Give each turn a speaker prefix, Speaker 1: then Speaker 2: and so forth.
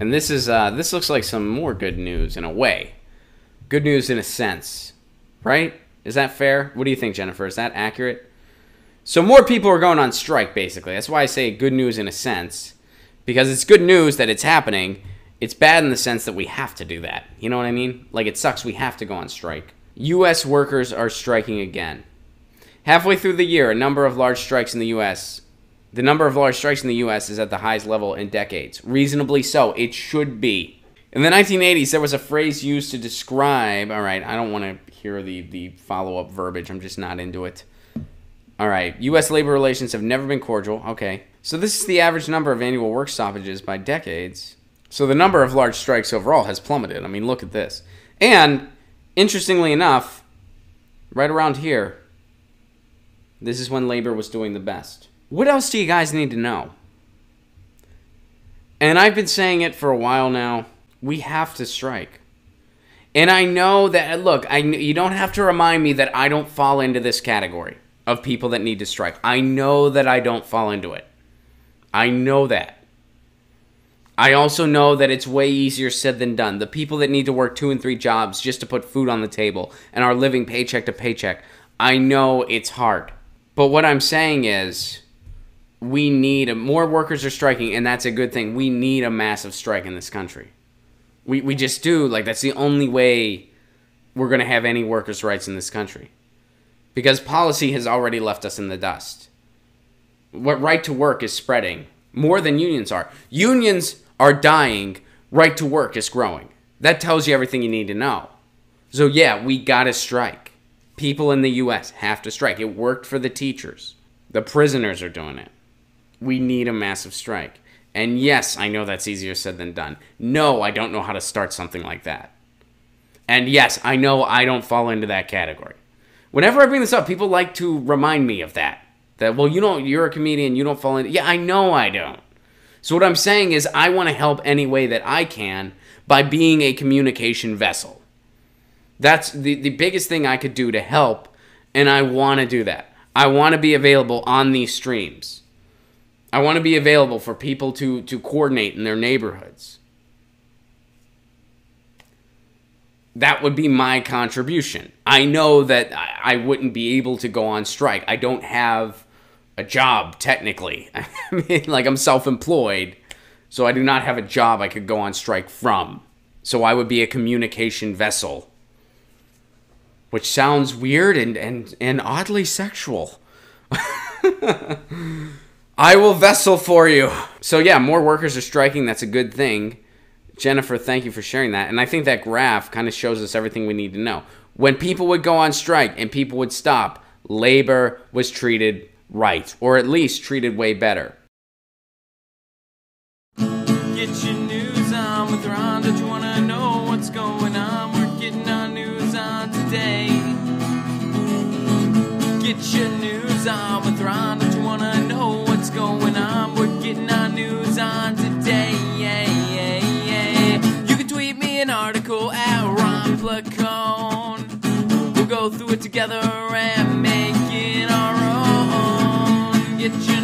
Speaker 1: And this looks like some more good news in a way. Good news in a sense, right? Is that fair? What do you think, Jennifer? Is that accurate? So more people are going on strike, basically. That's why I say good news in a sense, because it's good news that it's happening. It's bad in the sense that we have to do that. You know what I mean? Like, it sucks we have to go on strike. U.S. workers are striking again. Halfway through the year, the number of large strikes in the U.S. is at the highest level in decades. Reasonably so. It should be. In the 1980s, there was a phrase used to describe... All right, I don't want to hear the follow-up verbiage. I'm just not into it. All right, U.S. labor relations have never been cordial. Okay. So this is the average number of annual work stoppages by decades. So the number of large strikes overall has plummeted. I mean, look at this. And, interestingly enough, right around here, this is when labor was doing the best. What else do you guys need to know? And I've been saying it for a while now. We have to strike. And I know that, look, you don't have to remind me that I don't fall into this category of people that need to strike. I know that I don't fall into it. I know that. I also know that it's way easier said than done. The people that need to work 2 and 3 jobs just to put food on the table and are living paycheck to paycheck, I know it's hard. But what I'm saying is, we need more workers are striking, and that's a good thing. We need a massive strike in this country. We just do. Like, that's the only way we're going to have any workers' rights in this country. Because policy has already left us in the dust. What right to work is spreading more than unions are. Unions are dying. Right to work is growing. That tells you everything you need to know. So yeah, we gotta strike. People in the U.S. have to strike. It worked for the teachers. The prisoners are doing it. We need a massive strike. And yes, I know that's easier said than done. No, I don't know how to start something like that. And yes, I know I don't fall into that category. Whenever I bring this up, people like to remind me of that. That, well, you're a comedian, you don't fall into... Yeah, I know I don't. So what I'm saying is I want to help any way that I can by being a communication vessel. That's the biggest thing I could do to help, and I want to do that. I want to be available on these streams. I want to be available for people to coordinate in their neighborhoods. That would be my contribution. I know that I wouldn't be able to go on strike. I don't have a job, technically. I mean, like, I'm self-employed, so I do not have a job I could go on strike from. So I would be a communication vessel. Which sounds weird and oddly sexual. I will vessel for you. So yeah, more workers are striking. That's a good thing. Jennifer, thank you for sharing that. And I think that graph kind of shows us everything we need to know. When people would go on strike and people would stop, labor was treated right, or at least treated way better.
Speaker 2: Get your news on with Ron. Don't you want to know what's going on? We're getting our news on today. Get your news on with Ron. Don't you want to know what's going on? We're getting our news on today. You can tweet me an article at Ron Placone. We'll go through it together and make it our own. Get your